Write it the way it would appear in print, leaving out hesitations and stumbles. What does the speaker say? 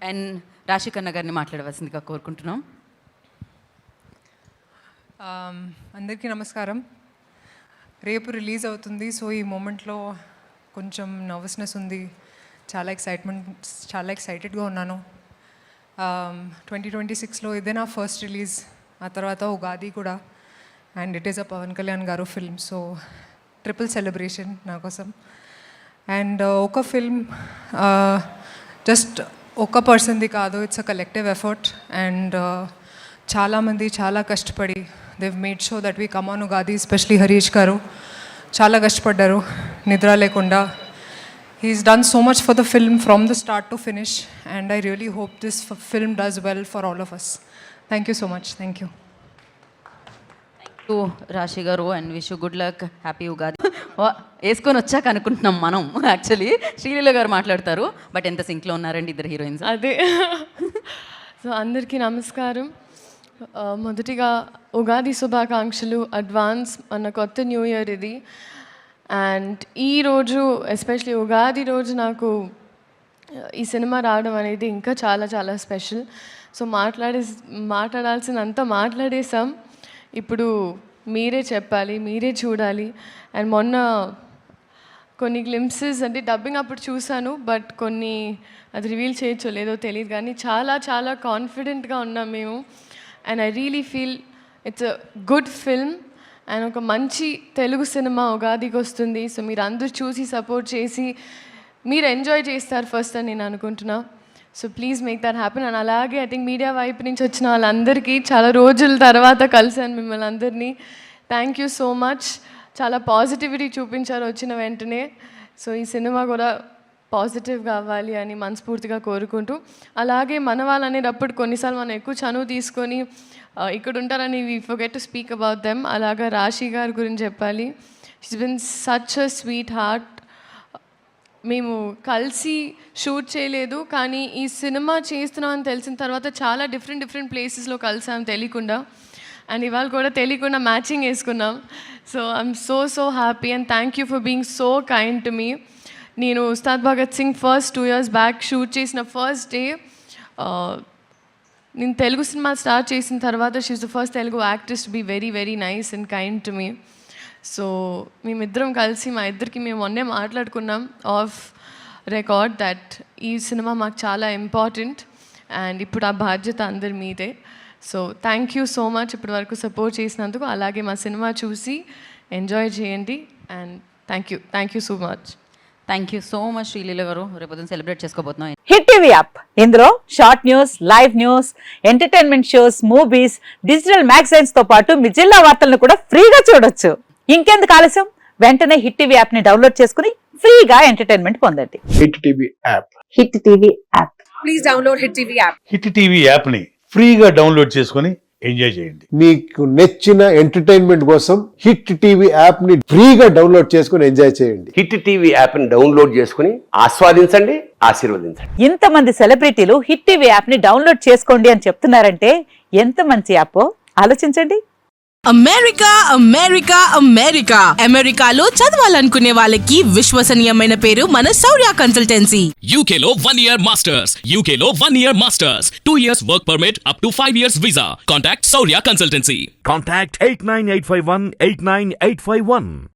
And Rashi Khanna గారిని మాట్లాడవలసిందిగా కోరుకుంటున్నాం. అందరికీ నమస్కారం. రేపు రిలీజ్ అవుతుంది. సో ఈ మూమెంట్లో కొంచెం నర్వస్నెస్ ఉంది, చాలా ఎక్సైటెడ్గా ఉన్నాను. 2026లో ఇదే నా ఫస్ట్ రిలీజ్, ఆ తర్వాత ఉగాది కూడా. And it is a Pawan Kalyan గారు ఫిల్మ్, సో ట్రిపుల్ సెలబ్రేషన్ నా కోసం. అండ్ ఒక ఫిల్మ్ జస్ట్ ఒక పర్సన్ది కాదు, it's a collective effort. And చాలామంది చాలా కష్టపడి they've made sure that we come on Ugadi, especially Harish garu చాలా కష్టపడ్డారు నిద్ర లేకుండా. He's done so much for the film from the start to finish, and I really hope this film does well for all of us. Thank you so much. Thank you. Thank you రాశి గారు, and wish you good luck, happy Ugadi. వేసుకొని వచ్చాక అనుకుంటున్నాం మనం, actually Sreeleela గారు మాట్లాడతారు, but ఎంత సింక్లో ఉన్నారండి ఇద్దరు హీరోయిన్స్. అదే. సో అందరికీ నమస్కారం. మొదటిగా ఉగాది శుభాకాంక్షలు అడ్వాన్స్. మన కొత్త న్యూ ఇయర్ ఇది. అండ్ ఈరోజు ఎస్పెషలీ ఉగాది రోజు నాకు ఈ సినిమా రావడం అనేది ఇంకా చాలా చాలా స్పెషల్. సో మాట్లాడాల్సినంత మాట్లాడేసాం. ఇప్పుడు మీరే చెప్పాలి, మీరే చూడాలి. అండ్ మొన్న కొన్ని గ్లింప్సెస్ అంటే డబ్బింగ్ అప్పుడు చూశాను, బట్ కొన్ని అది రివీల్ చేయొచ్చో లేదో తెలియదు, కానీ చాలా చాలా కాన్ఫిడెంట్గా ఉన్నాం మేము. And I really feel it's a good film and ఒక మంచి తెలుగు సినిమా ఉగాదికి వస్తుంది. సో మీరు అందరూ చూసి సపోర్ట్ చేసి మీరు ఎంజాయ్ చేస్తారు ఫస్ట్ అని నేను అనుకుంటున్నా. So please make that happen. And అలాగే ఐ థింక్ మీడియా వైపు నుంచి వచ్చిన వాళ్ళందరికీ చాలా రోజుల తర్వాత కలిసాను మిమ్మల్ని అందరినీ. Thank you so much. చాలా పాజిటివిటీ చూపించారు వచ్చిన వెంటనే. సో ఈ సినిమా కూడా పాజిటివ్గా అవ్వాలి అని మనస్ఫూర్తిగా కోరుకుంటూ, అలాగే మన వాళ్ళు అనేటప్పుడు కొన్నిసార్లు మనం ఎక్కువ చనువు తీసుకొని ఇక్కడ ఉంటారని we forget to speak about them. అలాగా రాశి గారి గురించి చెప్పాలి. She's been such a sweet heart. మేము కలిసి షూట్ చేయలేదు, కానీ ఈ సినిమా చేస్తున్నామని తెలిసిన తర్వాత చాలా డిఫరెంట్ ప్లేసెస్లో కలిసాం తెలియకుండా. అండ్ ఇవాళ కూడా తెలియకుండా మ్యాచింగ్ వేసుకున్నాం. So I'm so happy and thank you for being so kind to me. నేను Ustaad Bhagat Singh first 2 years back shoot చేసిన ఫస్ట్ డే, నేను తెలుగు సినిమా స్టార్ట్ చేసిన తర్వాత she is the first Telugu actress to be very nice and kind to me. So మేమిద్దరం కలిసి మా ఇద్దరికి మేము మొన్నే మాట్లాడుకున్నాం ఆఫ్ రికార్డ్ దట్ ఈ సినిమా మాకు చాలా ఇంపార్టెంట్ అండ్ ఇప్పుడు ఆ బాధ్యత అందరి మీదే. So thank you so much ఇప్పటి వరకు సపోర్ట్ చేసినందుకు. అలాగే మా సినిమా చూసి ఎంజాయ్ చేయండి and thank you so much. Thank you so much Sreeleela గారు. రేపు సెలబ్రేట్ చేసుకోబోతున్నాం. హిట్ టీవీ యాప్, ఇందులో short news, live news, entertainment shows, movies, digital magazines తో పాటు మీ జిల్లా వార్తలను కూడా ఫ్రీగా చూడొచ్చు. ఇంకెందుకు ఆలస్యం, వెంటనే హిట్ టీవీ యాప్ ని డౌన్లోడ్ చేసుకుని ఫ్రీగా ఎంటర్టైన్మెంట్ పొందండి. Hit TV app. Hit TV app. Please download hit TV app. Hit TV app ని ఫ్రీగా డౌన్లోడ్ చేసుకుని ఎంజాయ్ చేయండి. మీకు నచ్చిన ఎంటర్టైన్మెంట్ కోసం హిట్ టీవీ యాప్ ని ఫ్రీగా డౌన్లోడ్ చేసుకుని ఎంజాయ్ చేయండి. హిట్ టీవీ యాప్ ని డౌన్లోడ్ చేసుకుని ఆస్వాదించండి, ఆశీర్వదించండి. ఇంతమంది సెలబ్రిటీలు హిట్ టీవీ యాప్ ని డౌన్లోడ్ చేసుకోండి అని చెప్తున్నారంటే ఎంత మంచి యాప్ ఆలోచించండి. అమెరికాలో చదవాలనుకునే వాళ్ళకి విశ్వసనీయమైన పేరు మన శౌర్య consultancy. UKలో 1 year masters, 2 years work permit up to 5 years visa. Contact Saurya Consultancy. Contact 89851 89851.